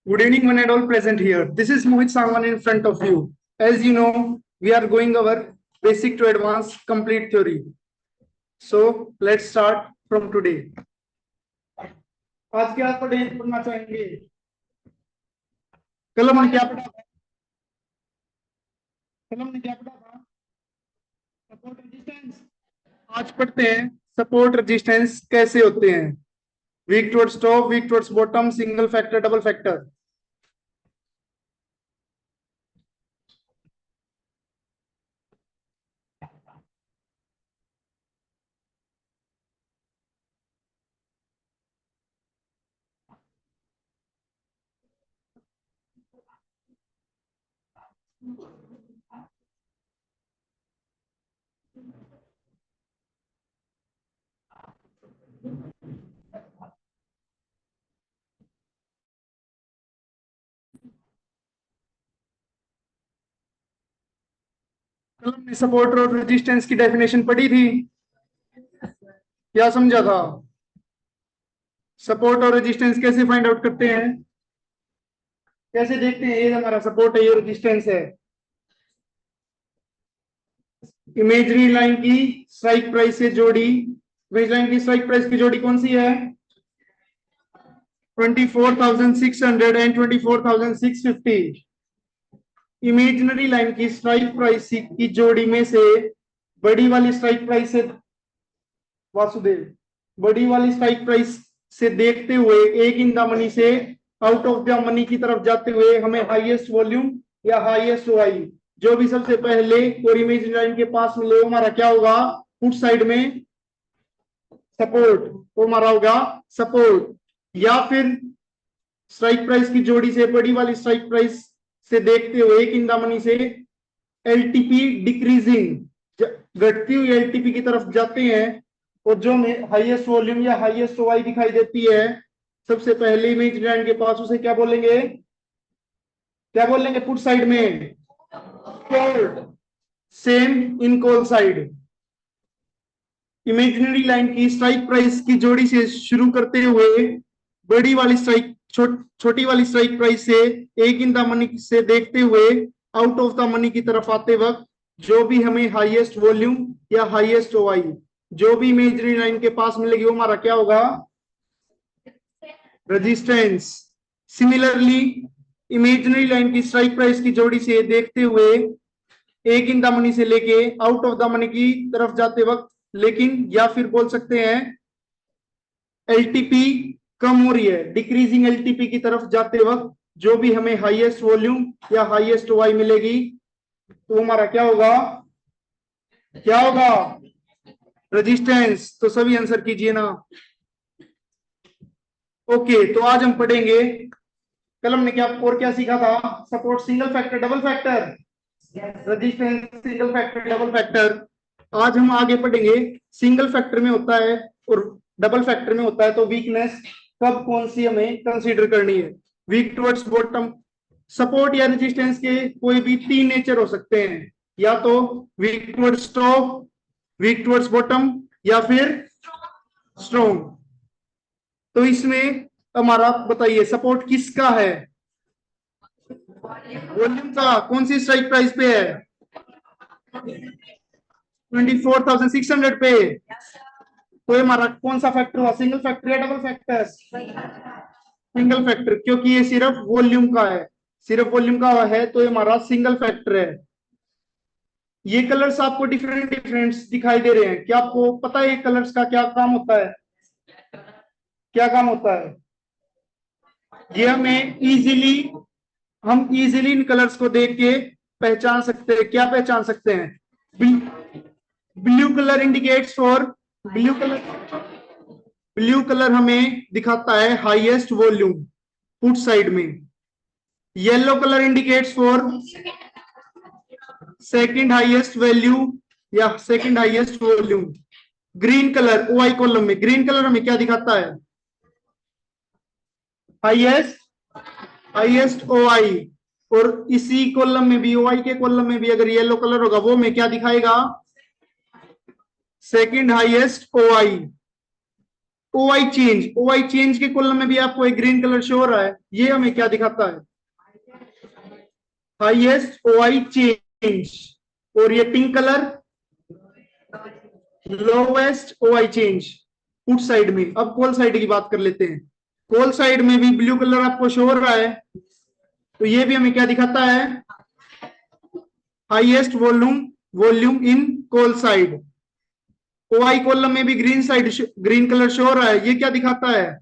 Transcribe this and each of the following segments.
Good evening, one and all present here. This is Mohit Sangwan in front of you. As you know, we are going our basic to advanced complete theory. So let's start from today. आज क्या पढ़ना चाहेंगे? कल हमने क्या पढ़ा था? Support resistance. आज पढ़ते हैं सपोर्ट रेजिस्टेंस कैसे होते हैं। Week towards top, week towards bottom, single factor, double factor. कल हमने सपोर्ट और रेजिस्टेंस की डेफिनेशन पढ़ी थी। क्या समझा था? सपोर्ट और रेजिस्टेंस कैसे फाइंड आउट करते हैं, कैसे देखते हैं ये हमारा सपोर्ट है, ये रेजिस्टेंस है। इमेजरी लाइन की स्ट्राइक प्राइस से जोड़ी, इमेज लाइन की स्ट्राइक प्राइस की जोड़ी कौन सी है? 24,600 एंड 24,650। इमेजिनरी लाइन की स्ट्राइक प्राइस की जोड़ी में से बड़ी वाली स्ट्राइक प्राइस से, वासुदेव, बड़ी वाली स्ट्राइक प्राइस से देखते हुए एक इन द मनी से आउट ऑफ द मनी की तरफ जाते हुए हमें हाईएस्ट वॉल्यूम या हाईएस्ट ओआई जो भी सबसे पहले और इमेज लाइन के पास मिले हमारा क्या होगा? पुट साइड में सपोर्ट, वो हमारा होगा सपोर्ट। या फिर स्ट्राइक प्राइस की जोड़ी से बड़ी वाली स्ट्राइक प्राइस से देखते हुए एक इन द मनी से एलटीपी डिक्रीजिंग, घटती हुई एलटीपी की तरफ जाते हैं और जो में हाईएस्ट वॉल्यूम या हाईएस्ट ओआई दिखाई देती है सबसे पहले इमेज लाइन के पास, उसे क्या बोलेंगे? क्या बोलेंगे? पुट साइड में called. Same in call side. Imaginary line की स्ट्राइक प्राइस की जोड़ी से शुरू करते हुए बड़ी वाली स्ट्राइक छोटी वाली स्ट्राइक प्राइस से एक इन द मनी से देखते हुए आउट ऑफ द मनी की तरफ आते वक्त जो भी हमें हाईएस्ट वॉल्यूम या हाईएस्ट ओआई जो भी इमेजिनरी लाइन के पास मिलेगी वो हमारा क्या होगा? रेजिस्टेंस। सिमिलरली इमेजिनरी लाइन की स्ट्राइक प्राइस की जोड़ी से देखते हुए एक इन द मनी से लेके आउट ऑफ द मनी की तरफ जाते वक्त, लेकिन या फिर बोल सकते हैं एलटीपी कम हो रही है, डिक्रीजिंग एलटीपी की तरफ जाते वक्त जो भी हमें हाईएस्ट वॉल्यूम या हाईएस्ट ओआई मिलेगी तो हमारा क्या होगा? क्या होगा? रेजिस्टेंस। तो सभी आंसर कीजिए ना। ओके, तो आज हम पढ़ेंगे, कल हमने क्या और क्या सीखा था? Support single factor, double factor, resistance single factor, double factor. आज हम आगे पढ़ेंगे सिंगल फैक्टर में होता है और डबल फैक्टर में होता है तो वीकनेस कब कौन सी हमें कंसीडर करनी है। वीक टुवर्ड्स बॉटम, सपोर्ट या रेजिस्टेंस के कोई भी तीन नेचर हो सकते हैं, या तो weak towards top, week towards bottom या फिर स्ट्रॉन्ग। तो इसमें हमारा बताइए सपोर्ट किसका है? वॉल्यूम का। कौन सी स्ट्राइक प्राइस पे है? 24,600 पे। तो हमारा कौन सा फैक्टर हुआ? सिंगल फैक्टर या डबल फैक्टर? सिंगल फैक्टर, क्योंकि ये सिर्फ वॉल्यूम का है, सिर्फ वॉल्यूम का है तो ये हमारा सिंगल फैक्टर है। ये कलर्स आपको डिफरेंट डिफरेंट दिखाई दे रहे हैं, क्या आपको पता है ये कलर्स का क्या काम होता है? क्या काम होता है? ये हम इजीली इन कलर्स को देख के पहचान सकते हैं। क्या पहचान सकते हैं? Blue colour indicates for, blue colour हमें दिखाता है हाईएस्ट वॉल्यूम पुट साइड में। Yellow colour indicates for second highest value या second highest volume. Green colour OI column में, ग्रीन कलर हमें क्या दिखाता है? Highest OI. और इसी कॉलम में भी, ओआई के कॉलम में भी अगर येलो कलर होगा वो में क्या दिखाएगा? Second highest OI. O I change के कॉलम में भी आपको एक ग्रीन कलर शो हो रहा है, ये हमें क्या दिखाता है? Highest O I change. और ये pink colour lowest O I change put side में। अब कॉल साइड की बात कर लेते हैं। कॉल साइड में भी ब्लू कलर आपको शो हो रहा है, तो ये भी हमें क्या दिखाता है? Highest volume in call side. O I column में भी ग्रीन कलर शो हो रहा है, ये क्या दिखाता है?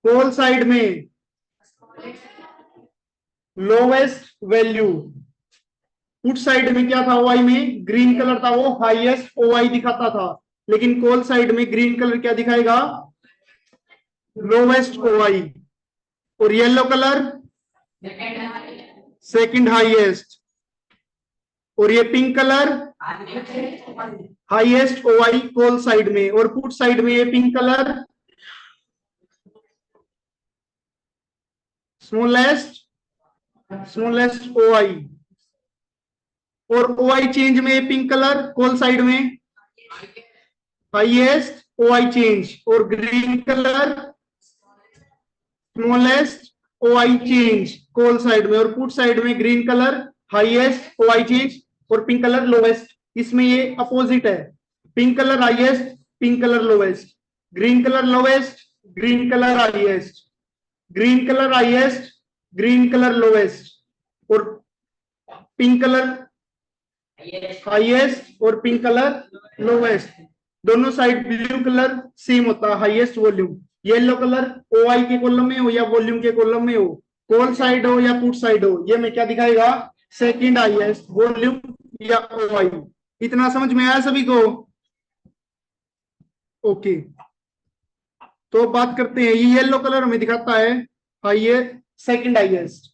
कॉल साइड में लोवेस्ट वैल्यू। पुट साइड में क्या था? ओआई में ग्रीन कलर था, वो हाईएस्ट ओआई दिखाता था, लेकिन कॉल साइड में ग्रीन कलर क्या दिखाएगा? Lowest OI. और येलो कलर सेकंड हाईएस्ट। और ये pink colour highest OI call side में। और पुट साइड में ये पिंक कलर स्मॉलेस्ट ओआई। और ओआई चेंज में ये पिंक कलर कॉल साइड में हाईएस्ट ओआई चेंज। और green colour smallest OI change call side में। और पुट साइड में green colour highest OI change और पिंक कलर लोवेस्ट। इसमें ये अपोजिट है, pink colour highest, pink colour lowest, green colour lowest, green colour highest, green colour highest, green colour lowest, और pink colour highest और pink colour lowest. दोनों side blue colour same होता है, highest volume. Yellow colour OI के column में हो या volume के कॉलम में हो, कॉल साइड हो या पुट साइड हो, ये में क्या दिखाएगा? सेकंड हाईएस्ट वॉल्यूम या ओआई। इतना समझ में आया सभी को? ओके, तो बात करते हैं। ये येलो कलर हमें दिखाता है हाईएस्ट सेकंड हाईएस्ट।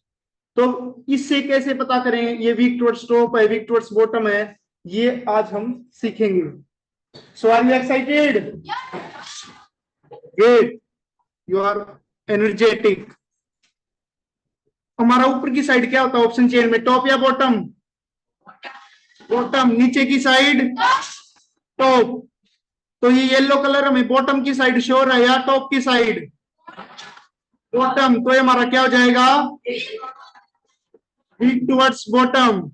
तो इससे कैसे पता करें ये वीक टुवर्ड्स टॉप है, वीक टुवर्ड्स बॉटम है, ये आज हम सीखेंगे। So are you excited? Great, you are energetic. हमारा ऊपर की साइड क्या होता है ऑप्शन चेन में? टॉप या बॉटम? बॉटम। नीचे की साइड टॉप। तो ये येलो कलर हमें बॉटम की साइड शो रहा है या टॉप की साइड? बॉटम। तो ये हमारा क्या हो जाएगा? Weak towards bottom.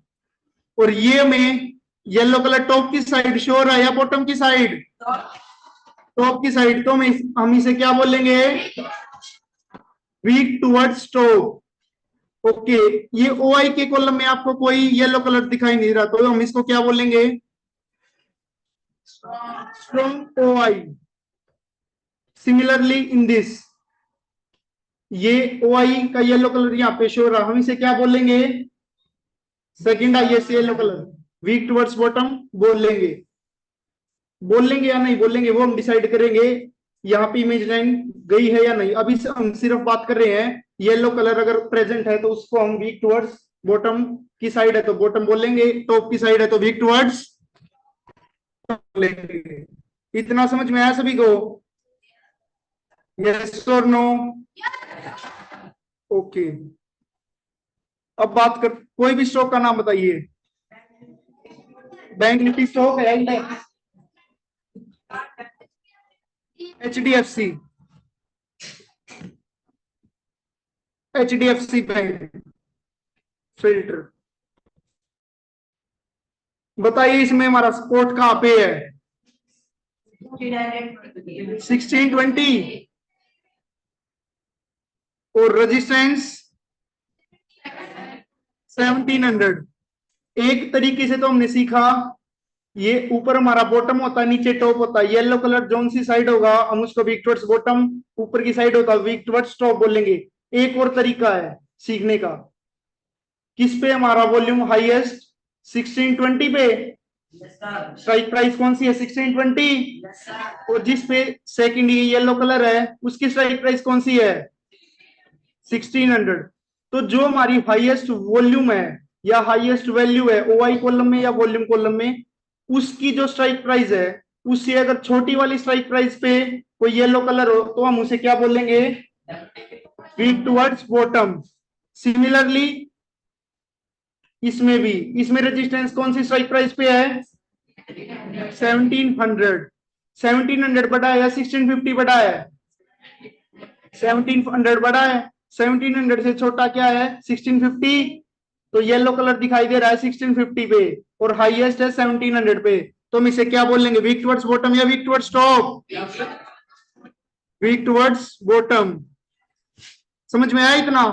और ये में येलो कलर टॉप की साइड शो रहा है या बॉटम की साइड? टॉप की साइड। तो हम इसे क्या बोलेंगे? Week towards top. ओके, ये ओआई के कॉलम में आपको कोई येलो कलर दिखाई नहीं रहा, तो हम इसको क्या बोलेंगे? Strong OI. Similarly in this, ये ओआई का येलो कलर यहाँ पे शो रहा, हम इसे क्या बोलेंगे? Second highest yellow colour. Weak towards bottom बोलेंगे या नहीं बोलेंगे वो हम डिसाइड करेंगे। यहाँ पे इमेज लाइन गई है या नहीं, अभी हम सिर्फ बात कर रहे हैं येलो कलर अगर प्रेजेंट है तो उसको हम वीक टुवर्ड्स बॉटम की साइड है तो बॉटम बोलेंगे, टॉप की साइड है तो वीक टुवर्ड्स बोलेंगे। इतना समझ में आया सभी को? यस और नो? ओके, अब बात कर, कोई भी स्टॉक का नाम बताइए। बैंक निफ्टी स्टॉक है, index, HDFC, HDFC bank, filter. बताइए इसमें हमारा सपोर्ट कहां पे है? 1620 और रेजिस्टेंस 1700। एक तरीके से तो हमने सीखा, ये ऊपर हमारा बॉटम होता है, नीचे टॉप होता है। येलो कलर जोन सी साइड होगा हम उसको वीक टुवर्ड्स बॉटम, ऊपर की साइड होता है वीक टुवर्ड्स टॉप बोलेंगे। एक और तरीका है सीखने का, किस पे हमारा वॉल्यूम हाईएस्ट? 1620 पे। स्ट्राइक प्राइस कौन सी है? 1620। और जिस पे सेकंड ये येलो कलर है उसकी स्ट्राइक प्राइस कौन सी है? 1600। तो जो हमारी हाईएस्ट वॉल्यूम है या हाईएस्ट वैल्यू है ओआई कॉलम में या वॉल्यूम कॉलम में, उसकी जो स्ट्राइक प्राइस है उससे अगर छोटी वाली स्ट्राइक प्राइस पे कोई येलो कलर हो तो हम उसे क्या बोलेंगे? Week towards bottom. सिमिलरली इसमें भी, इसमें रेजिस्टेंस कौन सी स्ट्राइक प्राइस पे है? 1700। 1700 बड़ा है या 1650 बड़ा है? 1700 बड़ा है। 1700 से छोटा क्या है? 1650। तो येलो कलर दिखाई दे रहा है 1650 पे और हाईएस्ट है 1700 पे। तो हम इसे क्या बोलेंगे? वीक टुवर्ड्स बॉटम या week towards top? Week towards bottom. समझ में आया इतना?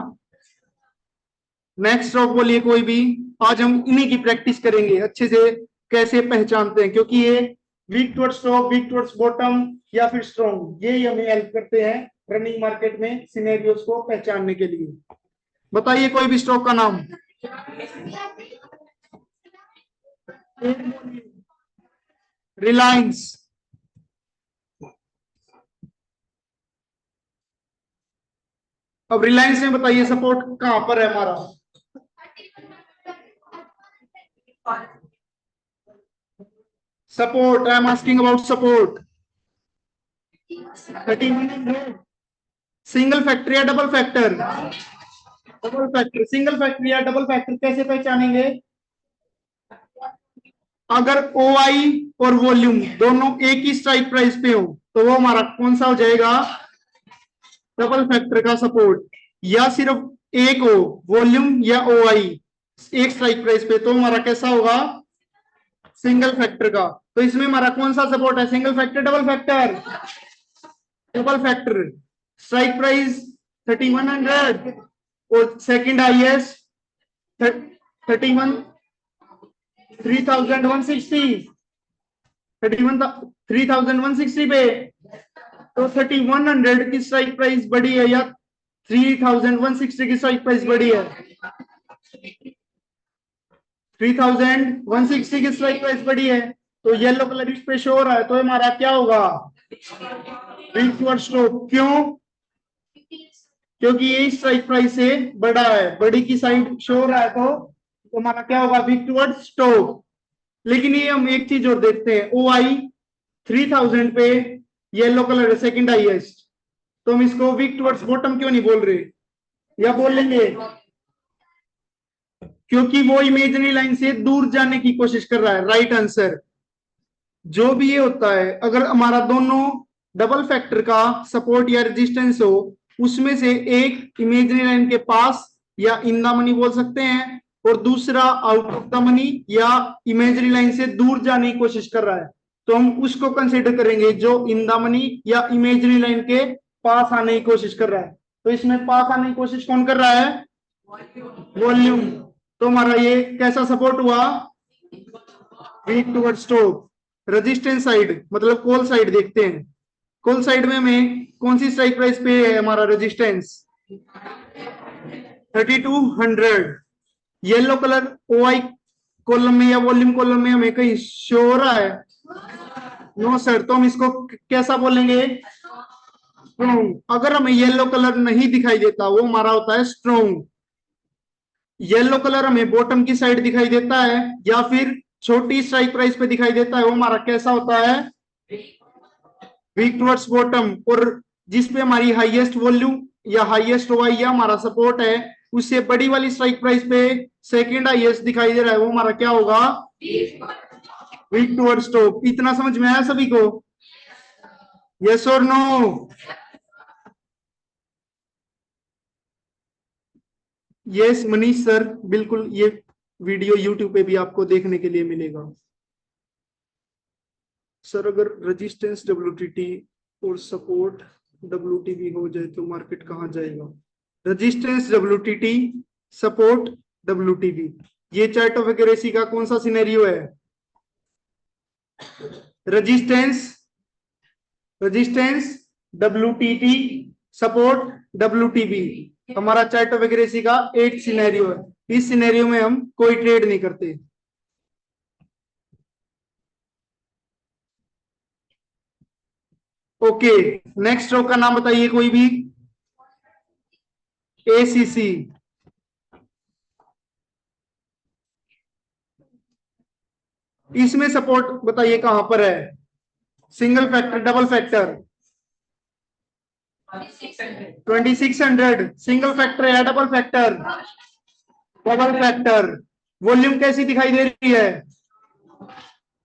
नेक्स्ट स्ट्रोक बोलिए कोई भी। आज हम इन्हीं की प्रैक्टिस करेंगे अच्छे से, कैसे पहचानते हैं, क्योंकि ये week towards top, week towards bottom या फिर स्ट्रॉन्ग, ये हमें हेल्प करते हैं रनिंग मार्केट में सिनेरियोस को पहचानने के लिए। बताइए कोई भी स्टॉक का नाम। रिलायंस। अब रिलायंस में बताइए सपोर्ट कहां पर है हमारा? Support, I am asking about support. 3100। Single factor या double factor? Double factor. Single factor या डबल फैक्टर कैसे पहचानेंगे? अगर OI और वॉल्यूम दोनों एक ही स्ट्राइक प्राइस पे हो तो वो हमारा कौन सा हो जाएगा? डबल फैक्टर का सपोर्ट। या सिर्फ एक हो, वॉल्यूम या OI एक स्ट्राइक प्राइस पे, तो हमारा कैसा होगा? सिंगल फैक्टर का। तो इसमें हमारा कौन सा सपोर्ट है? Single factor, double factor? Double factor. Strike price 3100 और सेकंड हाईएस्ट 31 3160। 3160 पे। तो 3100 की स्ट्राइक प्राइस बड़ी है या 3160 की स्ट्राइक प्राइस बड़ी है? 3160 की स्ट्राइक प्राइस बड़ी है। तो येलो कलर इस पे शो हो रहा है, तो हमारा क्या होगा? Week towards top. क्यों? क्योंकि ये स्ट्राइक प्राइस से बड़ा है, बड़ी की साइड शो हो रहा है, तो हमारा क्या होगा? Week towards top. लेकिन ये हम एक चीज और देखते हैं, OI 3000 पे येलो कलर है सेकंड हाईएस्ट, तो हम इसको वीक टुवर्ड्स बॉटम क्यों नहीं बोल रहे? या बोल लेंगे? क्योंकि वो इमेजिनरी लाइन से दूर जाने की कोशिश कर रहा है। Right answer. जो भी ये होता है, अगर हमारा दोनों डबल फैक्टर का सपोर्ट या रेजिस्टेंस हो, उसमें से एक इमेजिनरी लाइन के पास या इन द मनी बोल सकते हैं, और दूसरा आउट ऑफ द मनी या इमेजिनरी लाइन से दूर जाने की कोशिश कर रहा है, तो हम उसको कंसिडर करेंगे जो इन द मनी या इमेजिनरी लाइन के पास आने की कोशिश कर रहा है। तो इसमें पास आने की कोशिश कौन कर रहा है? वॉल्यूम। तो हमारा ये कैसा सपोर्ट हुआ? Weak towards top. Resistance side मतलब कॉल साइड देखते हैं। कॉल साइड में हमें कौन सी स्ट्राइक प्राइस पे है हमारा resistance? 3200। Yellow colour OI column में या वॉल्यूम कॉलम में हमें कहीं शो हो रहा है? No sir. तो हम इसको कैसा बोलेंगे? स्ट्रॉन्ग। अगर हमें येलो कलर नहीं दिखाई देता, वो हमारा होता है स्ट्रॉन्ग। येलो कलर हमें बॉटम की साइड दिखाई देता है या फिर छोटी स्ट्राइक प्राइस पे दिखाई देता है, वो हमारा कैसा होता है? Week towards bottom. और जिसपे हमारी हाईएस्ट वॉल्यूम या हाईएस्ट OI या हमारा सपोर्ट है, उससे बड़ी वाली स्ट्राइक प्राइस पे सेकंड हाईएस्ट दिखाई दे रहा है, वो हमारा क्या होगा? Week towards top. इतना समझ में आया सभी को? यस और नो? यस मनीष सर, बिल्कुल। ये वीडियो यूट्यूब पे भी आपको देखने के लिए मिलेगा। सर अगर रेजिस्टेंस WTT और सपोर्ट WTB हो जाए तो मार्केट कहां जाएगा? रेजिस्टेंस WTT, सपोर्ट WTB, ये चार्ट ऑफ एक्यूरेसी का कौन सा सिनेरियो है? Resistance resistance WTT, support WTB हमारा चार्ट ऑफ एक्यूरेसी का एक सिनेरियो है। इस सिनेरियो में हम कोई ट्रेड नहीं करते। ओके, नेक्स्ट रो का नाम बताइए कोई भी। ACC। इसमें सपोर्ट बताइए कहां पर है? Single factor, double factor? 2600। Single factor या double factor? Double factor. Volume कैसी दिखाई दे रही है?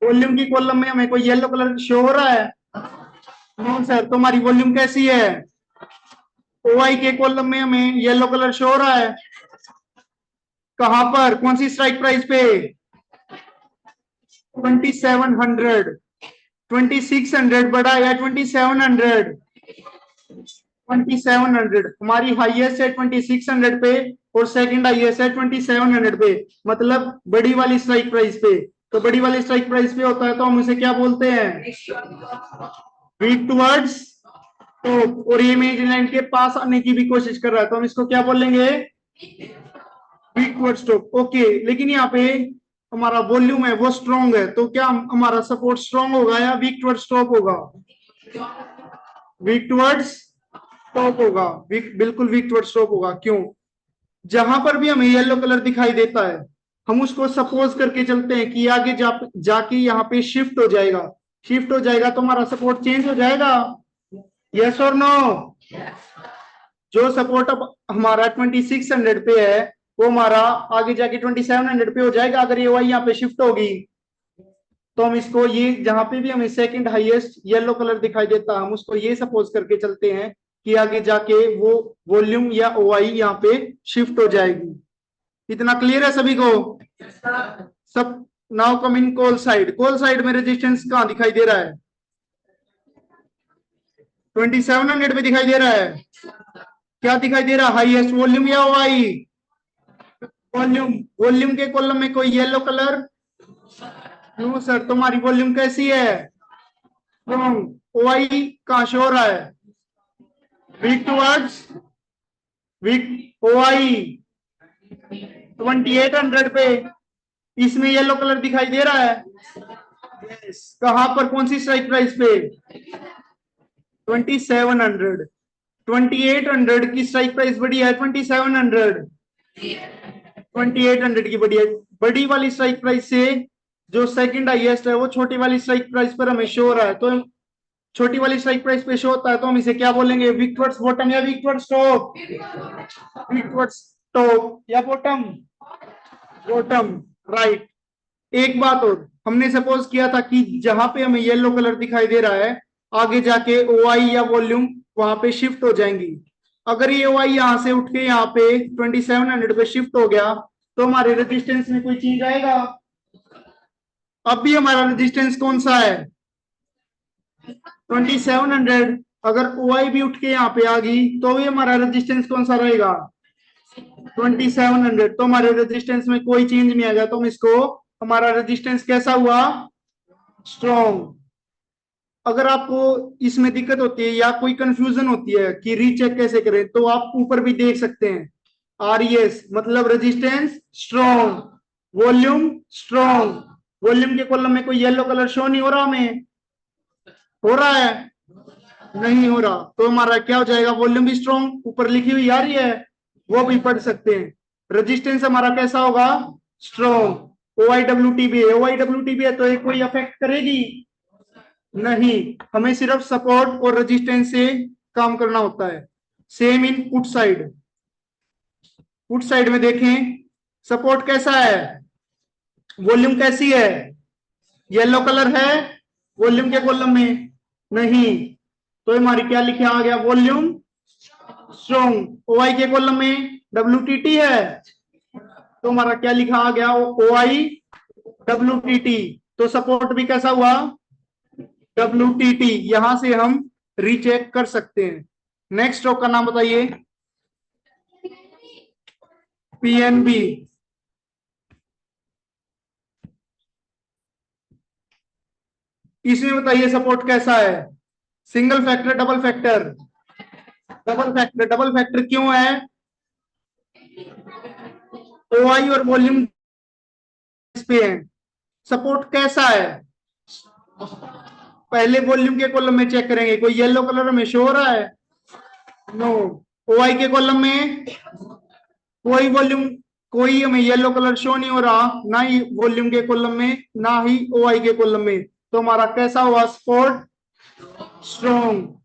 वॉल्यूम की कॉलम में हमें कोई येलो कलर शो हो रहा है? नो सर, तुम्हारी वॉल्यूम कैसी है? ओआई के कॉलम में हमें येलो कलर शो हो रहा है। कहां पर, कौन सी स्ट्राइक प्राइस पे? 2700। 2600 बड़ा या 2700? 2700 हमारी हाईएस्ट है 2600 पे, और सेकंड हाईएस्ट है 2700 पे, मतलब बड़ी वाली स्ट्राइक प्राइस पे। तो बड़ी वाली स्ट्राइक प्राइस पे होता है तो हम उसे क्या बोलते हैं? Week towards top. और ये इमेजिन लाइन के पास आने की भी कोशिश कर रहा है तो हम इसको क्या बोलेंगे? Week towards top. ओके, लेकिन यहाँ पे हमारा वॉल्यूम है वो स्ट्रॉन्ग है, तो क्या हमारा सपोर्ट स्ट्रॉन्ग होगा या वीक टुवर्ड्स टॉप होगा? वीक टुवर्ड्स टॉप होगा। बिल्कुल वीक टुवर्ड्स टॉप होगा। क्यों? जहां पर भी हमें येलो कलर दिखाई देता है, हम उसको सपोज करके चलते हैं कि आगे जाके यहाँ पे शिफ्ट हो जाएगा। शिफ्ट हो जाएगा तो हमारा सपोर्ट चेंज हो जाएगा। यस और नो? जो सपोर्ट अब हमारा 2600 पे है, वो हमारा आगे जाके 2700 पे हो जाएगा अगर ये वाई यहाँ पे शिफ्ट होगी। तो हम इसको, ये जहां पे भी हमें सेकंड हाईएस्ट येलो कलर दिखाई देता है, हम उसको ये सपोज करके चलते हैं कि आगे जाके वो वॉल्यूम या ओआई यहाँ पे शिफ्ट हो जाएगी। इतना क्लियर है सभी को? सब। नाउ कम इन कोल साइड। कोल साइड में रेजिस्टेंस कहां दिखाई दे रहा है? 2700 पे दिखाई दे रहा है। क्या दिखाई दे रहा है? हाईएस्ट वॉल्यूम या ओआई? वॉल्यूम। वॉल्यूम के कॉलम में कोई येलो कलर? नो सर, तुम्हारी वॉल्यूम कैसी है? ओआई कहां शो हो रहा है? Week towards week. ओआई 2800 पे, इसमें येलो कलर दिखाई दे रहा है। yes. कहां पर, कौन सी स्ट्राइक प्राइस पे? 2700। 2800 की स्ट्राइक प्राइस बड़ी है 2700? 2800 की बड़ी है। बड़ी वाली स्ट्राइक प्राइस से जो सेकंड हाईएस्ट है वो छोटी वाली स्ट्राइक प्राइस पर हमें शो हो रहा है, तो छोटी वाली स्ट्राइक प्राइस पे शो होता है तो हम इसे क्या बोलेंगे? वीक टुवर्ड्स बॉटम या week towards top? Week towards top या बॉटम? बॉटम। राइट। एक बात और, हमने सपोज किया था कि जहां पे हमें येलो कलर दिखाई दे रहा है, आगे जाके ओआई या वॉल्यूम वहां पे शिफ्ट हो जाएंगी। अगर ये ओआई यहां से उठ के यहाँ पे 2700 पे शिफ्ट हो गया तो हमारे रेजिस्टेंस में कोई चेंज आएगा? अब भी हमारा रेजिस्टेंस कौन सा है? 2700। अगर ओआई भी उठ के यहाँ पे आ गई तो भी हमारा रेजिस्टेंस कौन सा रहेगा? 2700। तो हमारे रेजिस्टेंस में कोई चेंज नहीं आएगा, तो हम इसको, हमारा रेजिस्टेंस कैसा हुआ? स्ट्रॉन्ग। अगर आपको इसमें दिक्कत होती है या कोई कंफ्यूजन होती है कि रीचेक कैसे करें, तो आप ऊपर भी देख सकते हैं। आरईएस मतलब resistance strong, volume strong. Volume के कॉलम में कोई येलो कलर शो नहीं हो रहा हमें? हो रहा है? नहीं हो रहा। तो हमारा क्या हो जाएगा? वॉल्यूम भी स्ट्रॉन्ग, ऊपर लिखी हुई आ रही है वो भी पढ़ सकते हैं। रेजिस्टेंस हमारा कैसा होगा? स्ट्रॉन्ग। ओआईडब्ल्यूटीबी है, ओआईडब्ल्यूटीबी है तो ये कोई अफेक्ट करेगी नहीं, हमें सिर्फ सपोर्ट और रेजिस्टेंस से काम करना होता है। Same in put side. Put side में देखें, सपोर्ट कैसा है? वॉल्यूम कैसी है? येलो कलर है वॉल्यूम के कॉलम में? नहीं, तो हमारी क्या लिखे आ गया? Volume strong. ओआई के कॉलम में डब्ल्यूटीटी है तो हमारा क्या लिखा आ गया? OI WTT. तो सपोर्ट भी कैसा हुआ? डब्ल्यूटीटी। यहां से हम रीचेक कर सकते हैं। नेक्स्ट स्टॉक का नाम बताइए। पीएनबी। इसमें बताइए सपोर्ट कैसा है? Single factor, double factor? Double factor. Double factor क्यों है? ओआई और वॉल्यूम पे है। सपोर्ट कैसा है? पहले वॉल्यूम के कॉलम में चेक करेंगे, कोई येलो कलर में शो हो रहा है? नो। ओआई के कॉलम में कोई वॉल्यूम, कोई हमें येलो कलर शो नहीं हो रहा, ना ही वॉल्यूम के कॉलम में ना ही ओआई के कॉलम में। तो हमारा कैसा हुआ? Support strong.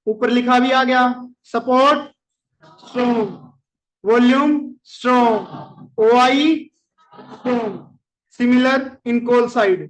ऊपर लिखा भी आ गया, support strong, volume strong, OI strong. Similar in call side.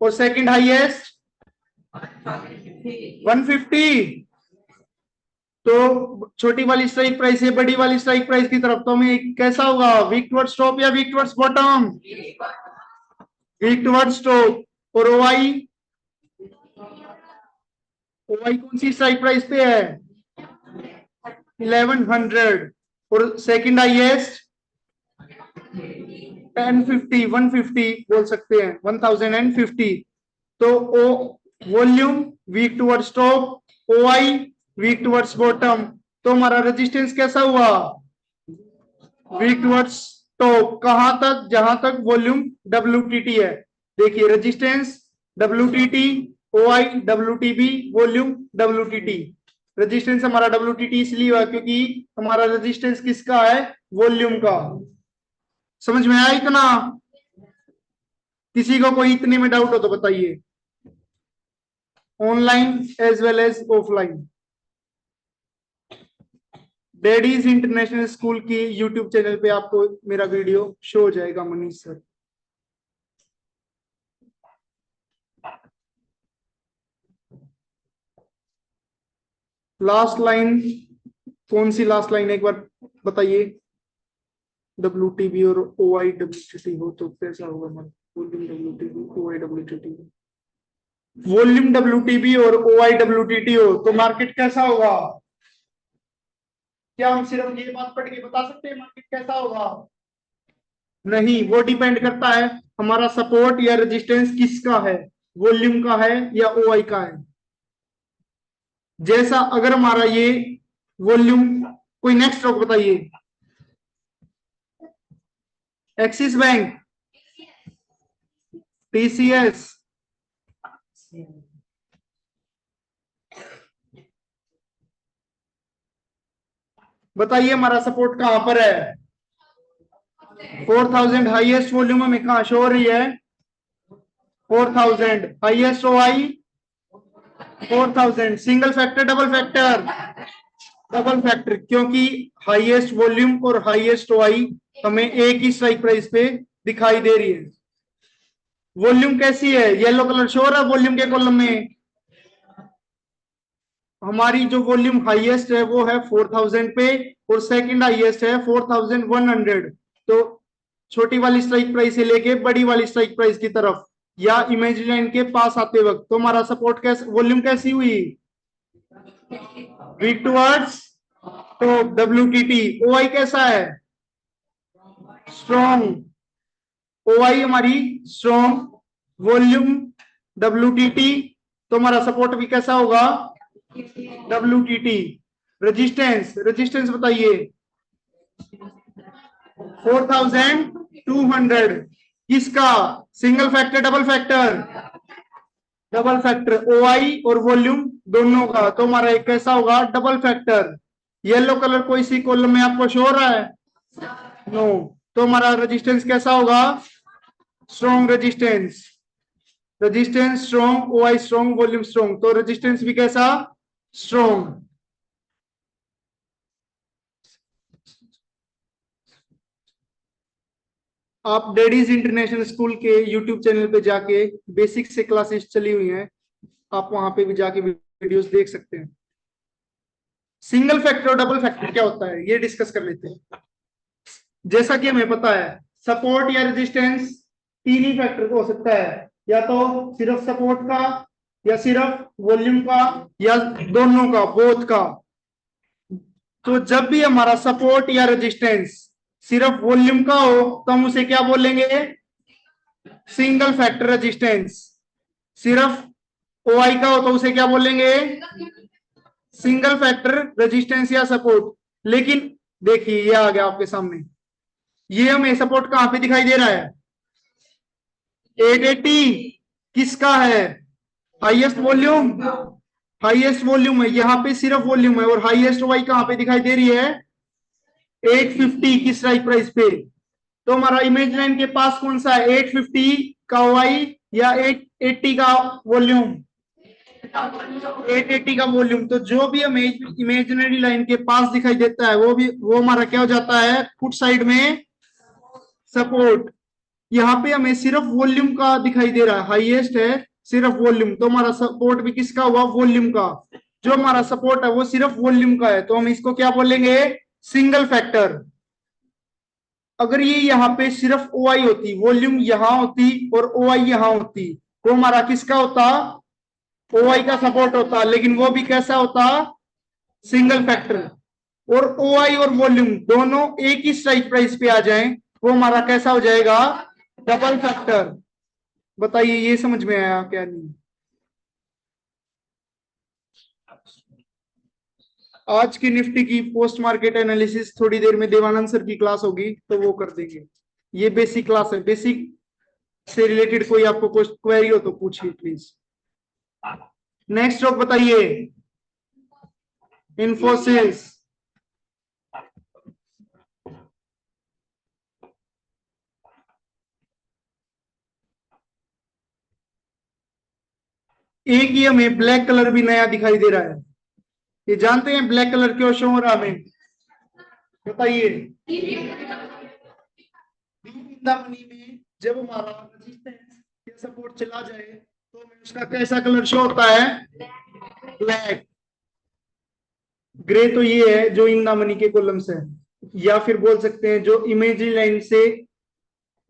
और सेकंड हाईएस्ट 150। तो छोटी वाली स्ट्राइक प्राइस है बड़ी वाली स्ट्राइक प्राइस की तरफ, तो हमें कैसा होगा, वीक टुवर्ड्स टॉप या week towards bottom? Week towards top. और ओआई, ओआई कौन सी स्ट्राइक प्राइस पे है? 1100। और सेकंड हाईएस्ट 1050, 150 बोल सकते हैं, 1050। तो ओ volume weak towards top, OI weak towards bottom. तो हमारा रेजिस्टेंस कैसा हुआ? Weak towards top. कहां तक? जहां तक वॉल्यूम WTT है। देखिए resistance WTT, OI WTB, volume WTT। Resistance हमारा WTT इसलिए हुआ क्योंकि हमारा रेजिस्टेंस किसका है? वॉल्यूम का। समझ में आया इतना? किसी को कोई इतने में डाउट हो तो बताइए, online as well as offline. Daddy's international school की यूट्यूब चैनल पे आपको मेरा वीडियो शो हो जाएगा, मनीष सर। लास्ट लाइन कौन सी लास्ट लाइन है एक बार बताइए? WTB और OIWTT हो तो कैसा होगा? Volume WTB, OIWTT। Volume WTB और OIWTT हो तो मार्केट कैसा होगा? क्या हम सिर्फ ये बात पढ़ के बता सकते हैं मार्केट कैसा होगा? नहीं, वो डिपेंड करता है हमारा सपोर्ट या रेजिस्टेंस किसका है, वॉल्यूम का है या ओआई का है। जैसा अगर हमारा ये वॉल्यूम, कोई नेक्स्ट स्टॉक बताइए। एक्सिस बैंक, TCS, बताइए हमारा सपोर्ट कहां पर है? 4000 हाईएस्ट वॉल्यूम में कहां शो हो रही है? 4000 highest OI 4000। Single factor, double factor? Double factor, क्योंकि हाईएस्ट वॉल्यूम और हाईएस्ट ओआई हमें एक ही स्ट्राइक प्राइस पे दिखाई दे रही है। वॉल्यूम कैसी है? येलो कलर शो रहा है वॉल्यूम के कॉलम में। हमारी जो वॉल्यूम हाईएस्ट है वो है 4000 पे और सेकंड हाईएस्ट है 4100। तो छोटी वाली स्ट्राइक प्राइस से लेके बड़ी वाली स्ट्राइक प्राइस की तरफ या इमेजिनरी लाइन के पास आते वक्त तो हमारा सपोर्ट कैसे, वॉल्यूम कैसी हुई? वीक टुवर्ड्स तो WTT। ओआई कैसा है? स्ट्रॉन्ग। ओआई हमारी स्ट्रॉन्ग, वॉल्यूम WTT, तो हमारा सपोर्ट भी कैसा होगा? WTT। रेजिस्टेंस, रेजिस्टेंस बताइए। 4200। किसका? Single factor, double factor? Double factor, OI और वॉल्यूम दोनों का। तो हमारा एक कैसा होगा? Double factor. येलो कलर कोई सी कॉलम में आपको शो हो रहा है? नो। तो हमारा रेजिस्टेंस कैसा होगा? Strong resistance. Resistance strong, OI strong, volume strong, तो रेजिस्टेंस भी कैसा? स्ट्रॉन्ग। आप डैडीज इंटरनेशनल स्कूल के यूट्यूब चैनल पे जाके बेसिक से क्लासेस चली हुई हैं, आप वहां पे भी जाके वीडियोस देख सकते हैं। सिंगल फैक्टर और डबल फैक्टर क्या होता है ये डिस्कस कर लेते हैं। जैसा कि हमें पता है सपोर्ट या रेजिस्टेंस तीन ही फैक्टर को हो सकता है, या तो सिर्फ सपोर्ट का, या सिर्फ वॉल्यूम का, या दोनों का, बोथ का। तो जब भी हमारा सपोर्ट या रेजिस्टेंस सिर्फ वॉल्यूम का हो तो हम उसे क्या बोलेंगे? Single factor resistance. सिर्फ ओआई का हो तो उसे क्या बोलेंगे? सिंगल फैक्टर रेजिस्टेंस या सपोर्ट। लेकिन देखिए ये आ गया आपके सामने, ये हमें सपोर्ट कहां पे दिखाई दे रहा है? 880। किसका है? हाईएस्ट वॉल्यूम, हाईएस्ट वॉल्यूम है, यहाँ पे सिर्फ वॉल्यूम है। और हाईएस्ट ओआई कहां पे दिखाई दे रही है? 850 की स्ट्राइक प्राइस पे। तो हमारा इमेज लाइन के पास कौन सा है? 850 का ओआई या 880 का वॉल्यूम? 880 का वॉल्यूम। तो जो भी हमें इमेजिनरी लाइन के पास दिखाई देता है वो हमारा क्या हो जाता है? फुट साइड में सपोर्ट। यहाँ पे हमें सिर्फ वॉल्यूम का दिखाई दे रहा है, हाईएस्ट है सिर्फ वॉल्यूम, तो हमारा सपोर्ट भी किसका हुआ, वॉल्यूम का। जो हमारा सपोर्ट है वो सिर्फ वॉल्यूम का है, तो हम इसको क्या बोलेंगे, सिंगल फैक्टर। अगर ये यहाँ पे सिर्फ ओ आई होती, वॉल्यूम यहाँ होती और ओ आई यहाँ होती, तो हमारा किसका होता, ओ आई का सपोर्ट होता, लेकिन वो भी कैसा होता, सिंगल फैक्टर। और ओ आई और वॉल्यूम दोनों एक ही स्ट्राइक प्राइस पे आ जाएं, वो हमारा कैसा हो जाएगा, डबल फैक्टर। बताइए ये समझ में आया क्या नहीं। आज की निफ्टी की पोस्ट मार्केट एनालिसिस थोड़ी देर में देवानंद सर की क्लास होगी तो वो कर देंगे। ये बेसिक क्लास है, बेसिक से रिलेटेड कोई आपको क्वेरी हो तो पूछिए प्लीज। नेक्स्ट स्टॉक बताइए, इन्फोसिस। एक ही हमें ब्लैक कलर भी नया दिखाई दे रहा है, ये जानते हैं ब्लैक कलर क्यों शो हो रहा है हमें, बताइए। मनी में जब हमारा रेजिस्टेंस या सपोर्ट चला जाए तो हमें उसका कैसा कलर शो होता है, ब्लैक। ग्रे तो ये है जो इन द मनी के कॉलम्स है, या फिर बोल सकते हैं जो इमेजरी लाइन से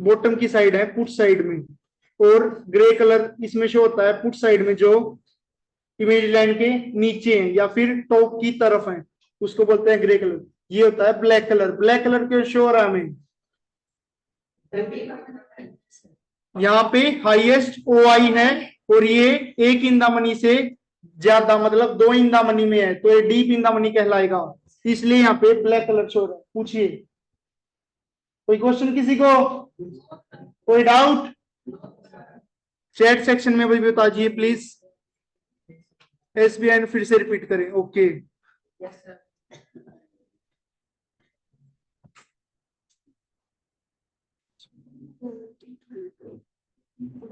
बॉटम की साइड है, पुट साइड में, और ग्रे कलर इसमें शो होता है पुट साइड में जो इमेजरी लाइन के नीचे है या फिर टॉप की तरफ है, उसको बोलते हैं ग्रे कलर। ये होता है ब्लैक कलर। ब्लैक कलर क्यों शो हो रहा है हमें, यहाँ पे हाईएस्ट ओ आई है और ये एक इन द मनी से ज्यादा, मतलब 2 इन द मनी में है, तो ये डीप इन द मनी कहलाएगा, इसलिए यहाँ पे ब्लैक कलर शो हो रहा है। पूछिए कोई क्वेश्चन किसी को, कोई डाउट चैट सेक्शन में भी बताइए प्लीज। एसबीआई फिर से रिपीट करें, ओके।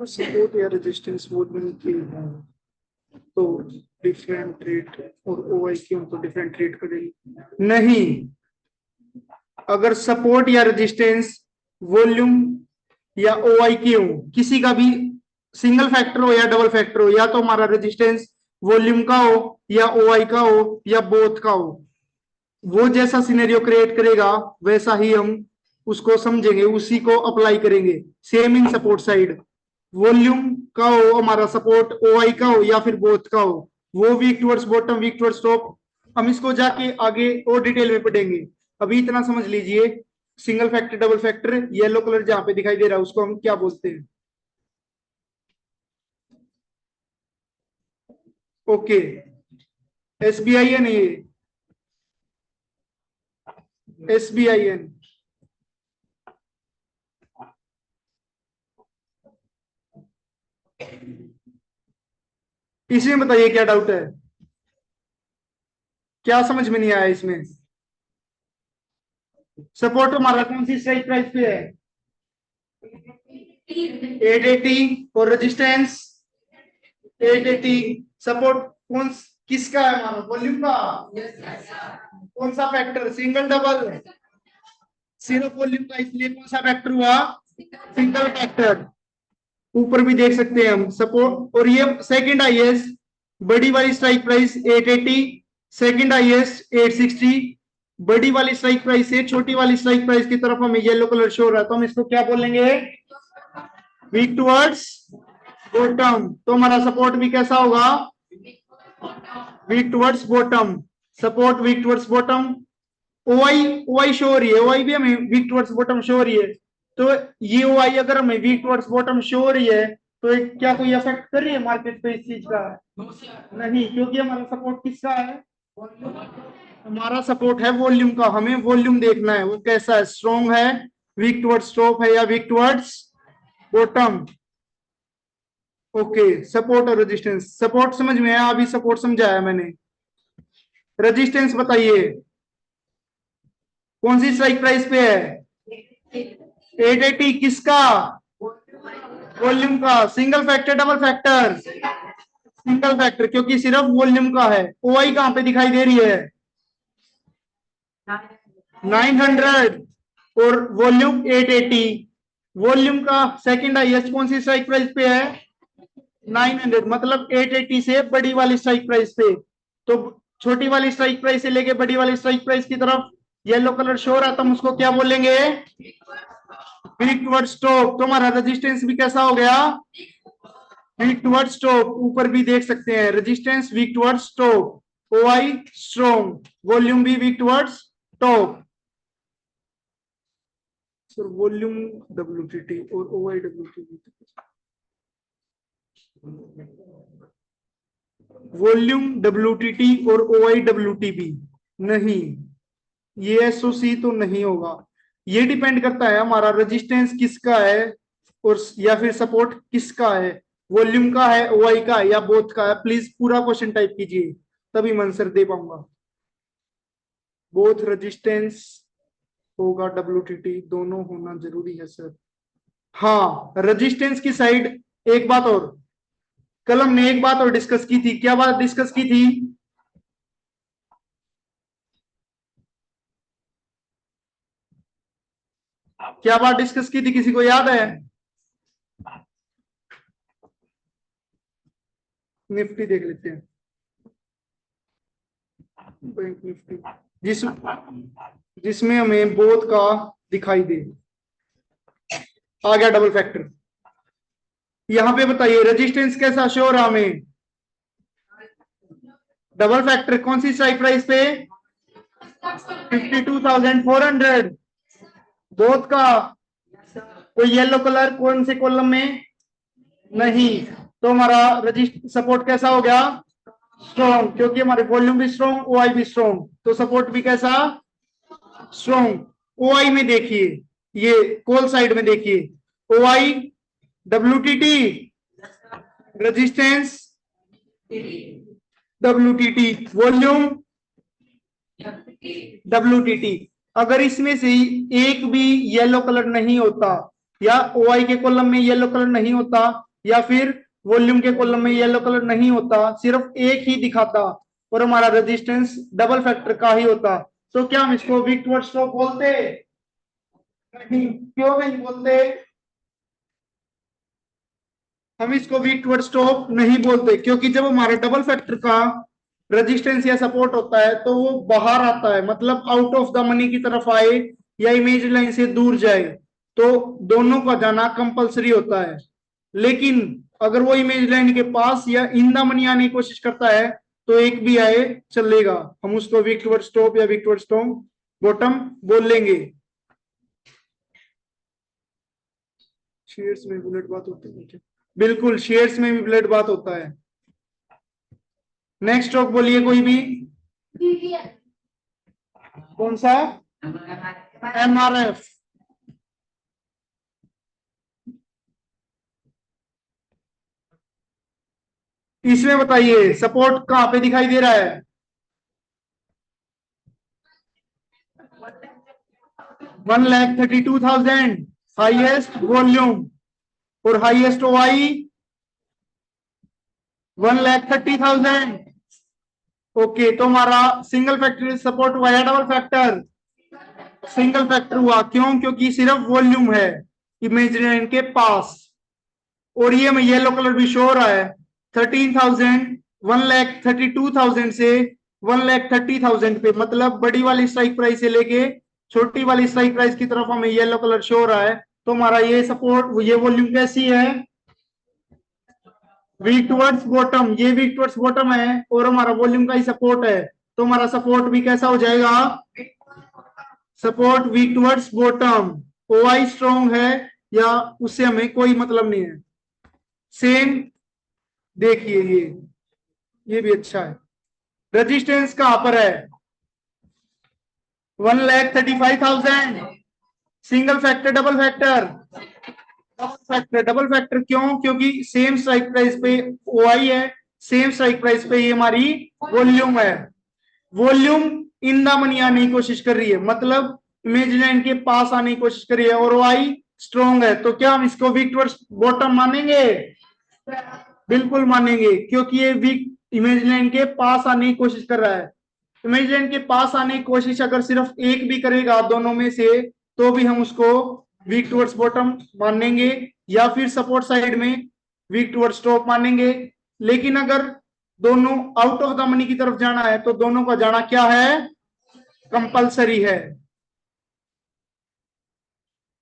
सपोर्ट या रेजिस्टेंस वो तो डिफरेंट रेट और ओआई क्यों तो डिफरेंट रेट करेंगे नहीं। अगर सपोर्ट या रेजिस्टेंस वॉल्यूम या ओआई क्यों किसी का भी सिंगल फैक्टर हो या डबल फैक्टर हो, या तो हमारा रेजिस्टेंस वॉल्यूम का हो या ओआई का हो या बोथ का हो, वो जैसा सिनेरियो क्रिएट करेगा वैसा ही हम उसको समझेंगे, उसी को अप्लाई करेंगे। Same in support side, volume का हो हमारा सपोर्ट, ओआई का हो या फिर बोथ का हो, वो week towards bottom week towards top, हम इसको जाके आगे और डिटेल में पढ़ेंगे। अभी इतना समझ लीजिए, single factor double factor, yellow colour जहां पे दिखाई दे रहा है उसको हम क्या बोलते हैं, ओके। एसबीआई है नहीं, एसबीआई है। इसमें बताइए क्या डाउट है, क्या समझ में नहीं आया इसमें। सपोर्ट हमारा कौन सी स्ट्राइक प्राइस पे है, 880, और रेजिस्टेंस 880। सपोर्ट कौन किसका है हमारा, वॉल्यूम का, कौन सा फैक्टर, सिंगल डबल, सिर्फ वॉल्यूम का, इसलिए कौन सा फैक्टर हुआ, सिंगल फैक्टर। ऊपर भी देख सकते हैं हम सपोर्ट, और ये सेकंड हाईएस्ट, बड़ी वाली स्ट्राइक प्राइस 880, सेकंड हाईएस्ट 860। बड़ी वाली स्ट्राइक प्राइस से छोटी वाली स्ट्राइक प्राइस की तरफ हमें येलो कलर शो हो रहा है, तो हम इसको क्या बोलेंगे, वीक टुवर्ड्स बॉटम। तो हमारा सपोर्ट भी कैसा होगा, week towards bottom, support week towards bottom. OI OI show हो रही है, ओआई भी हमें वीक टुवर्ड्स बॉटम शो हो रही है, तो ये ओआई अगर हमें वीक टुवर्ड्स बॉटम शो हो रही है तो क्या कोई अफेक्ट कर रही है मार्केट पे इस चीज का, नहीं, क्योंकि हमारा सपोर्ट किसका है, हमारा सपोर्ट है वॉल्यूम का। हमें वॉल्यूम देखना है वो कैसा है, स्ट्रॉन्ग है, वीक टुवर्ड्स टॉप है या week towards bottom. Okay, support और रेजिस्टेंस, सपोर्ट समझ में आया, अभी सपोर्ट समझाया मैंने। रेजिस्टेंस बताइए कौन सी स्ट्राइक प्राइस पे है, 880, किसका, वॉल्यूम का, single factor double factor, single factor, क्योंकि सिर्फ वॉल्यूम का है। ओआई कहां पे दिखाई दे रही है, 900, और वॉल्यूम 880, वॉल्यूम का सेकंड हाईएस्ट कौन सी स्ट्राइक प्राइस पे है? 900, मतलब 880 से बड़ी वाली स्ट्राइक प्राइस पे। तो छोटी वाली स्ट्राइक प्राइस से लेके बड़ी वाली स्ट्राइक प्राइस की तरफ येलो कलर शो रहा, तो हम उसको क्या बोलेंगे? Week towards stop. तो हमारा रेजिस्टेंस भी कैसा हो गया? Weak towards stop. ऊपर भी देख सकते हैं resistance weak towards stop. OI strong, volume भी weak towards top. Sir volume WTT और ओआई डब्ल्यूटीटी, वॉल्यूम डब्ल्यूटीटी और ओआई डब्ल्यूटीबी नहीं, ये एसओसी तो नहीं होगा। ये डिपेंड करता है हमारा रेजिस्टेंस किसका है और या फिर सपोर्ट किसका है, वॉल्यूम का है, ओआई का है, या बोथ का है। प्लीज पूरा क्वेश्चन टाइप कीजिए, तभी मैं आंसर दे पाऊंगा। बोथ रेजिस्टेंस होगा, डब्ल्यूटीटी दोनों होना जरूरी है सर। हाँ, रेजिस्टेंस की साइड। एक बात और, कलम ने एक बात और डिस्कस की थी। क्या बात डिस्कस की थी? क्या बात डिस्कस की थी, किसी को याद है? निफ्टी देख लेते हैं, बैंक निफ्टी, जिस जिसमें हमें बोथ का दिखाई दे। आ गया डबल फैक्टर। यहां पे बताइए रेजिस्टेंस कैसा शो रहा हमें? डबल फैक्टर कौन सी स्ट्राइक प्राइस पे? 52,400। बोथ का कोई येलो कलर कौन से कॉलम में? नहीं। तो हमारा रजिस्ट सपोर्ट कैसा हो गया? स्ट्रॉन्ग, क्योंकि हमारे वॉल्यूम भी स्ट्रॉन्ग, ओआई भी स्ट्रॉन्ग, तो सपोर्ट भी कैसा? स्ट्रॉन्ग। ओआई में देखिए, ये कॉल साइड में देखिए, OI WTT resistance, WTT volume, WTT. अगर इसमें से एक भी येलो कलर नहीं होता, या ओआई के कॉलम में येलो कलर नहीं होता, या फिर वॉल्यूम के कॉलम में येलो कलर नहीं होता, सिर्फ एक ही दिखाता और हमारा रेजिस्टेंस डबल फैक्टर का ही होता, तो क्या हम इसको वीक टुवर्ड्स स्ट्रोक बोलते? नहीं। क्यों नहीं बोलते? हम इसको वीक टुवर्ड्स स्ट्रोक नहीं बोलते क्योंकि जब हमारे डबल फैक्टर का रेजिस्टेंस या सपोर्ट होता है तो वो बाहर आता है, मतलब आउट ऑफ द मनी की तरफ आए या इमेज लाइन से दूर जाए, तो दोनों का जाना कंपलसरी होता है। लेकिन अगर वो इमेज लाइन के पास या इन द मनी आने की कोशिश करता है तो एक भी आए चलेगा, हम उसको वीक टुवर्ड्स स्टॉप या वीक टुवर्ड्स बॉटम बोल लेंगे। शेयर्स में बुलेट बात होती है क्या? बिल्कुल, शेयर्स में भी बुलेट बात होता है। नेक्स्ट स्टॉक बोलिए कोई भी। कौन सा? एमआरएफ। इसमें बताइए सपोर्ट कहां पे दिखाई दे रहा है? 1,32,000 हाईएस्ट वॉल्यूम और हाईएस्ट ओआई 1,30,000। ओके, तो हमारा सिंगल फैक्टर सपोर्ट हुआ या डबल फैक्टर? सिंगल फैक्टर हुआ। क्यों? क्योंकि सिर्फ वॉल्यूम है इमेजिनरी लाइन के पास, और ये में येलो कलर भी शो हो रहा है। 13,000 1,32,000 से 1,30,000 पे, मतलब बड़ी वाली स्ट्राइक प्राइस से लेके छोटी वाली स्ट्राइक प्राइस की तरफ हमें येलो कलर शो हो रहा है। तो हमारा ये सपोर्ट, ये वॉल्यूम कैसी है? Week towards bottom. ये वीक टुवर्ड्स बॉटम है और हमारा वॉल्यूम का ही सपोर्ट है, तो हमारा सपोर्ट भी कैसा हो जाएगा? Support week towards bottom. OI strong है या उससे हमें कोई मतलब नहीं है। सेम देखिए, ये भी अच्छा है। रेजिस्टेंस कहां पर है? 1,35,000। Single factor double factor? Double factor. Double factor क्यों? क्योंकि सेम स्ट्राइक प्राइस पे ओआई है, सेम स्ट्राइक प्राइस पे ये हमारी वॉल्यूम है। वॉल्यूम इन द मनी आने की कोशिश कर रही है, मतलब इमेज लाइन के पास आने की कोशिश कर रही है, और ओआई स्ट्रॉन्ग है, तो क्या हम इसको वीक टुवर्ड्स बॉटम मानेंगे? बिल्कुल मानेंगे, क्योंकि ये वीक इमेज लाइन के पास आने की कोशिश कर रहा है। इमेज लाइन के पास आने की कोशिश अगर सिर्फ एक भी करेगा दोनों में से, तो भी हम उसको वीक टुवर्ड्स बॉटम मानेंगे, या फिर सपोर्ट साइड में वीक टुवर्ड्स टॉप मानेंगे। लेकिन अगर दोनों आउट ऑफ द मनी की तरफ जाना है तो दोनों का जाना क्या है, कंपलसरी है।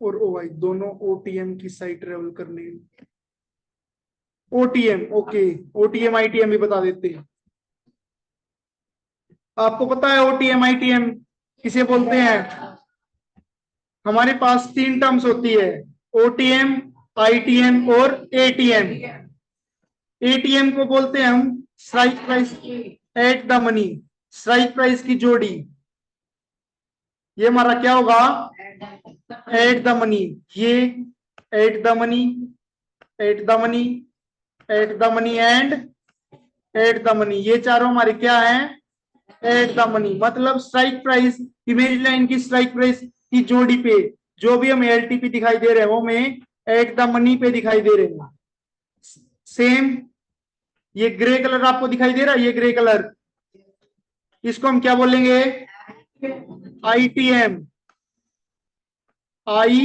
और ओ भाई दोनों ओटीएम की साइड ट्रेवल करने, ओटीएम ओके, ओटीएम आईटीएम भी बता देते हैं। आपको पता है ओटीएम आईटीएम किसे बोलते हैं? हमारे पास तीन टर्म्स होती है, ओटीएम, आईटीएम और एटीएम। एटीएम को बोलते हैं हम strike price at the money, strike price की जोड़ी। ये हमारा क्या होगा, एट द मनी। ये at the money, at the money, at the money and at the money, ये चारों हमारे क्या हैं, एट द मनी। मतलब स्ट्राइक प्राइस, इमेज लाइन की स्ट्राइक प्राइस की जोड़ी पे जो भी हमें एलटीपी दिखाई दे रहे हैं वो हमें एट द मनी पे दिखाई दे रहे हैं। सेम ये ग्रे कलर आपको दिखाई दे रहा है, ये ग्रे कलर, इसको हम क्या बोलेंगे, ITM, I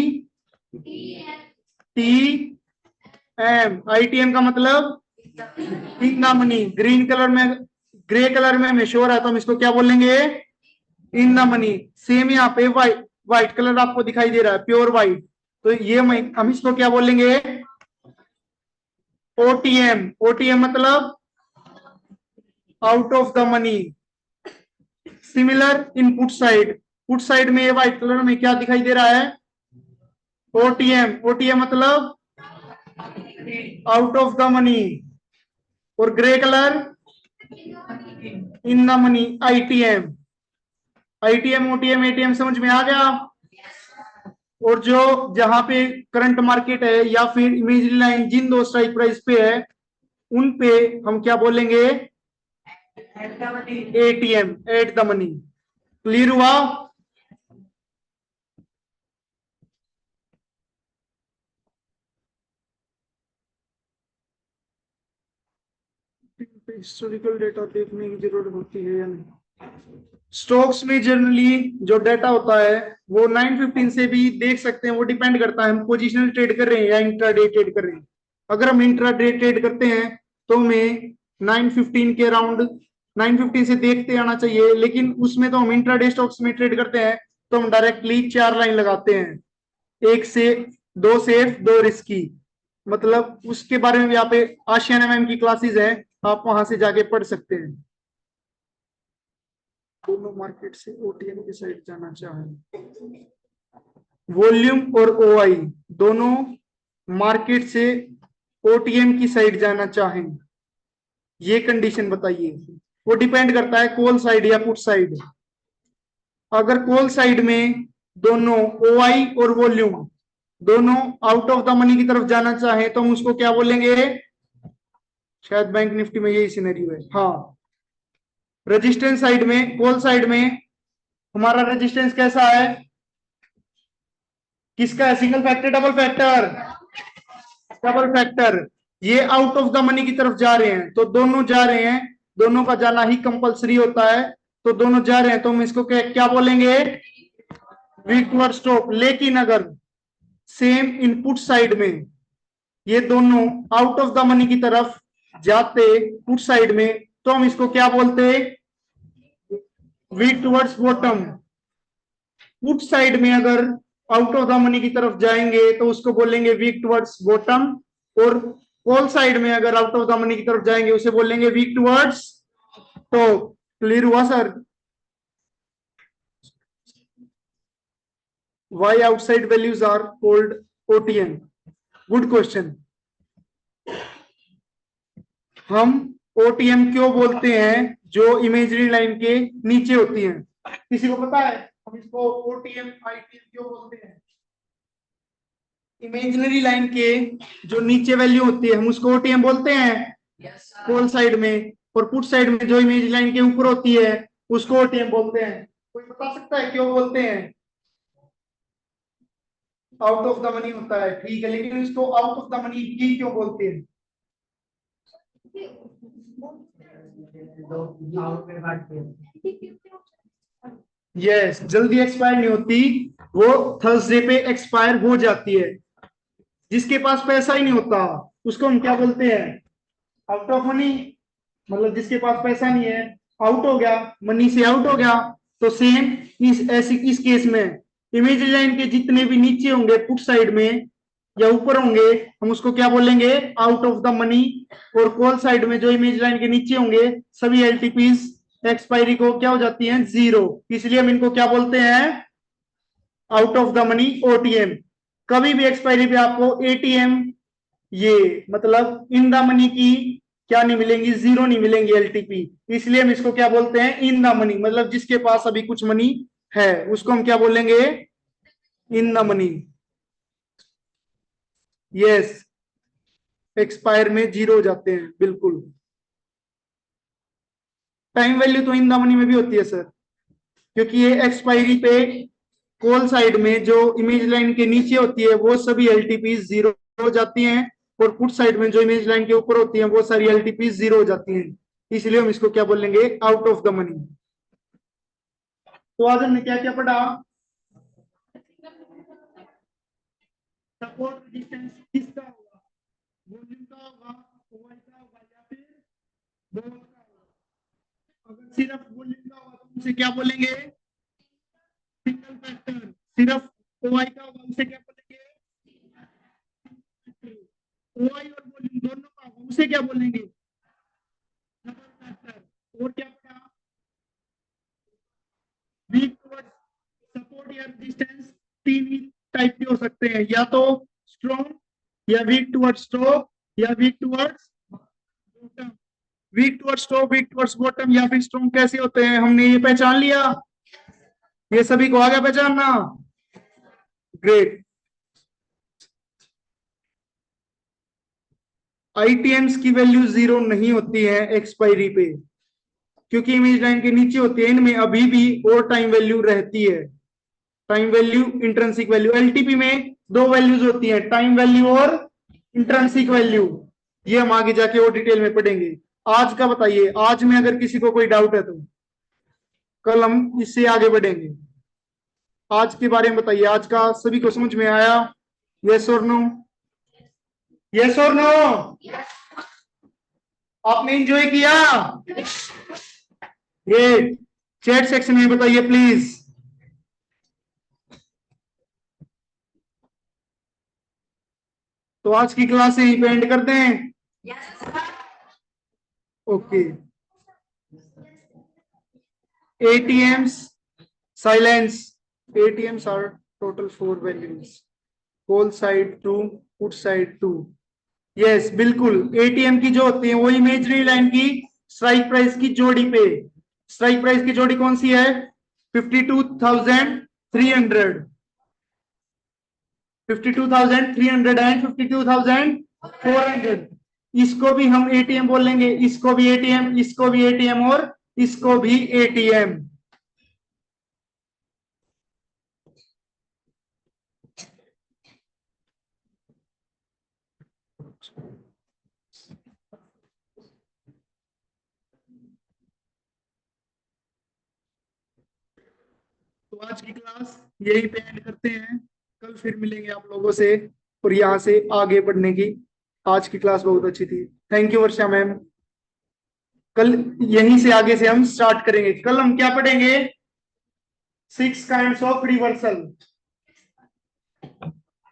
T M. ITM का मतलब in the money, green colour में, ग्रे कलर में हमें शो रहा है तो हम इसको क्या बोलेंगे, इन द मनी। सेम यहाँ पे व्हाइट, व्हाइट कलर आपको दिखाई दे रहा है, प्योर व्हाइट, तो ये हम इसको क्या बोलेंगे, ओटीएम। ओटीएम मतलब out of the money. Similar in put side, put side में ये व्हाइट कलर में क्या दिखाई दे रहा है, ओटीएम। ओटीएम मतलब आउट ऑफ द मनी। और grey colour in the money, ITM. ITM OTM ATM समझ में आ गया। और जो जहां पे करंट मार्केट है या फिर इमेजरी लाइन जिन दो स्ट्राइक प्राइस पे है उन पे हम क्या बोलेंगे, ATM, at the money. Clear हुआ? हिस्टोरिकल डेटा देखने की जरूरत होती है या नहीं? स्टॉक्स में जनरली जो डाटा होता है वो 9:15 से भी देख सकते हैं, वो डिपेंड करता है हम पोजिशनल ट्रेड कर रहे हैं या इंट्राडे ट्रेड कर रहे हैं। अगर हम इंट्राडे ट्रेड करते हैं तो हमें 9:15 के अराउंड, 9:15 से देखते आना चाहिए। लेकिन उसमें तो हम इंट्राडे स्टॉक्स में ट्रेड करते हैं तो हम डायरेक्टली 4 लाइन लगाते हैं, एक से, दो सेफ दो रिस्की। मतलब उसके बारे में भी यहाँ पे आशियाना मैम की क्लासेस है, आप वहां से जाके पढ़ सकते हैं। दोनों मार्केट से ओटीएम की साइड जाना चाहें, वॉल्यूम और ओआई दोनों मार्केट से ओटीएम की साइड जाना चाहें, ये कंडीशन बताइए। वो डिपेंड करता है कॉल साइड या पुट साइड। अगर कॉल साइड में दोनों ओआई और वॉल्यूम दोनों आउट ऑफ द मनी की तरफ जाना चाहे तो हम उसको क्या बोलेंगे, शायद बैंक निफ्टी में यही सिनेरियो है। हाँ, रेजिस्टेंस साइड में, कॉल साइड में हमारा रेजिस्टेंस कैसा है, किसका है, single factor double factor, double factor. ये आउट ऑफ द मनी की तरफ जा रहे हैं तो दोनों जा रहे हैं, दोनों का जाना ही कंपलसरी होता है, तो दोनों जा रहे हैं तो हम इसको क्या बोलेंगे, वीक टुवर्ड्स स्टॉप। लेकिन अगर सेम इनपुट साइड में ये दोनों आउट ऑफ द मनी की तरफ जाते पुट साइड में तो हम इसको क्या बोलते, week towards bottom. Put side में अगर आउट ऑफ द मनी की तरफ जाएंगे तो उसको बोलेंगे वीक टुवर्ड्स बॉटम। और कॉल साइड में अगर आउट ऑफ द मनी की तरफ जाएंगे उसे बोलेंगे वीक टुवर्ड्स टॉप। क्लियर हुआ sir? Why outside values are called OTM? Good question. हम OTM क्यों बोलते हैं जो इमेजरी लाइन के नीचे होती हैं? किसी को पता है हम इसको OTM ITM क्यों बोलते हैं? इमेजनरी लाइन के जो नीचे वैल्यू होती है हम उसको OTM बोलते हैं कॉल साइड में, और पुट साइड में जो इमेज लाइन के ऊपर होती है उसको OTM बोलते हैं। कोई बता सकता है क्यों बोलते हैं? आउट ऑफ द मनी होता है, ठीक है, लेकिन इसको आउट ऑफ द मनी की क्यों बोलते हैं? यस, जल्दी एक्सपायर नहीं होती वो थर्सडे पे एक्सपायर हो जाती है। जिसके पास पैसा ही नहीं होता उसको हम क्या बोलते हैं, आउट ऑफ मनी। मतलब जिसके पास पैसा नहीं है, आउट हो गया, मनी से आउट हो गया। तो सेम इस केस में इमेज लाइन के जितने भी नीचे होंगे पुट साइड में या ऊपर होंगे, हम उसको क्या बोलेंगे, आउट ऑफ द मनी। और कॉल साइड में जो इमेज लाइन के नीचे होंगे सभी एलटीपीज एक्सपायरी को क्या हो जाती हैं, जीरो। इसलिए हम इनको क्या बोलते हैं, out of the money OTM. कभी भी एक्सपायरी पे आपको एटीएम, ये मतलब इन द मनी की क्या नहीं मिलेंगी, जीरो नहीं मिलेंगी एलटीपी। इसलिए हम इसको क्या बोलते हैं, इन द मनी। मतलब जिसके पास अभी कुछ मनी है उसको हम क्या बोलेंगे, इन द मनी। यस, एक्सपायर में जीरो हो जाते हैं, बिल्कुल। टाइम वैल्यू तो इन द मनी में भी होती है सर, क्योंकि ये एक्सपायरी पे कॉल साइड में जो इमेज लाइन के नीचे होती है वो सभी एलटीपी जीरो हो जाती हैं, और पुट साइड में जो इमेज लाइन के ऊपर होती हैं वो सारी एलटीपी जीरो हो जाती हैं। इसलिए हम इसको क्या बोलेंगे, आउट ऑफ द मनी। तो आज हमने क्या क्या पढ़ा, सपोर्ट रेजिस्टेंस किसका होगा, वॉल्यूम का होगा, ओआई का होगा, या फिर बोल का होगा। अगर सिर्फ वॉल्यूम का होगा तो उसे क्या बोलेंगे, सिंगल फैक्टर। सिर्फ ओआई का होगा उसे क्या बोलेंगे, ओआई और वॉल्यूम दोनों का होगा उसे क्या बोलेंगे, डबल फैक्टर। और क्या पढ़ा, वीक टुवर्ड्स सपोर्ट या रेजिस्टेंस तीन ही टाइप के हो सकते हैं, या तो स्ट्रॉन्ग, या वीक टुवर्ड्स स्ट्रोक, या week towards bottom. Week towards stroke, week towards bottom या फिर स्ट्रॉन्ग कैसे होते हैं, हमने ये पहचान लिया। ये सभी को आ गया पहचानना, ग्रेट। आईटीएम्स की वैल्यू जीरो नहीं होती है एक्सपायरी पे, क्योंकि इमेज लाइन के नीचे होती है, इनमें अभी भी और टाइम वैल्यू रहती है। Time value, intrinsic value. LTP में दो वैल्यूज होती हैं, टाइम वैल्यू और इंट्रिंसिक वैल्यू। ये हम आगे जाके और डिटेल में पढ़ेंगे। आज का बताइए, आज में अगर किसी को कोई डाउट है तो कल हम इससे आगे बढ़ेंगे। आज के बारे में बताइए, आज का सभी को समझ में आया, यस और नो, यस और नो। आपने एंजॉय किया, ये चैट सेक्शन में बताइए प्लीज। तो आज की क्लास यहीं पे एंड करते हैं। Okay. ATMs silence. ATMs are total four values, call side 2, put side 2। Yes बिल्कुल, एटीएम की जो होती है वो इमेजरी लाइन की स्ट्राइक प्राइस की जोड़ी पे, स्ट्राइक प्राइस की जोड़ी कौन सी है, 52,300, 52,300 एंड 52,400। इसको भी हम एटीएम बोलेंगे, इसको भी एटीएम, इसको भी एटीएम और इसको भी एटीएम। तो आज की क्लास यहीं पे एंड करते हैं, कल फिर मिलेंगे आप लोगों से और यहाँ से आगे बढ़ने की। आज की क्लास बहुत अच्छी थी, थैंक यू वर्षा मैम। कल यहीं से आगे से हम स्टार्ट करेंगे। कल हम क्या पढ़ेंगे, 6 काइंड्स ऑफ रिवर्सल।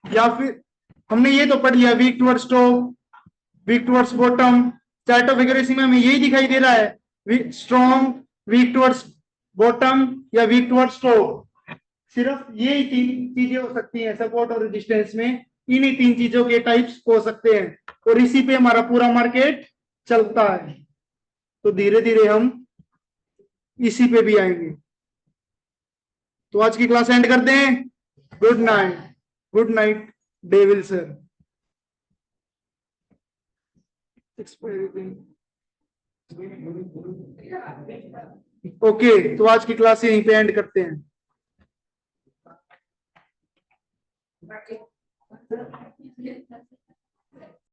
या फिर हमने ये तो पढ़ लिया, week towards top, week towards bottom. Chart of accuracy में हमें यही दिखाई दे रहा है, स्ट्रॉन्ग, वीक टुवर्ड्स बॉटम या वीक टुवर्ड्स टॉप। सिर्फ ये तीन चीजें हो सकती हैं सपोर्ट और रेजिस्टेंस में, इन्हीं तीन चीजों के टाइप्स हो सकते हैं और इसी पे हमारा पूरा मार्केट चलता है। तो धीरे धीरे हम इसी पे भी आएंगे। तो आज की क्लास एंड करते हैं। Good night, good night devil sir. Okay, तो आज की क्लास यहीं पे एंड करते हैं।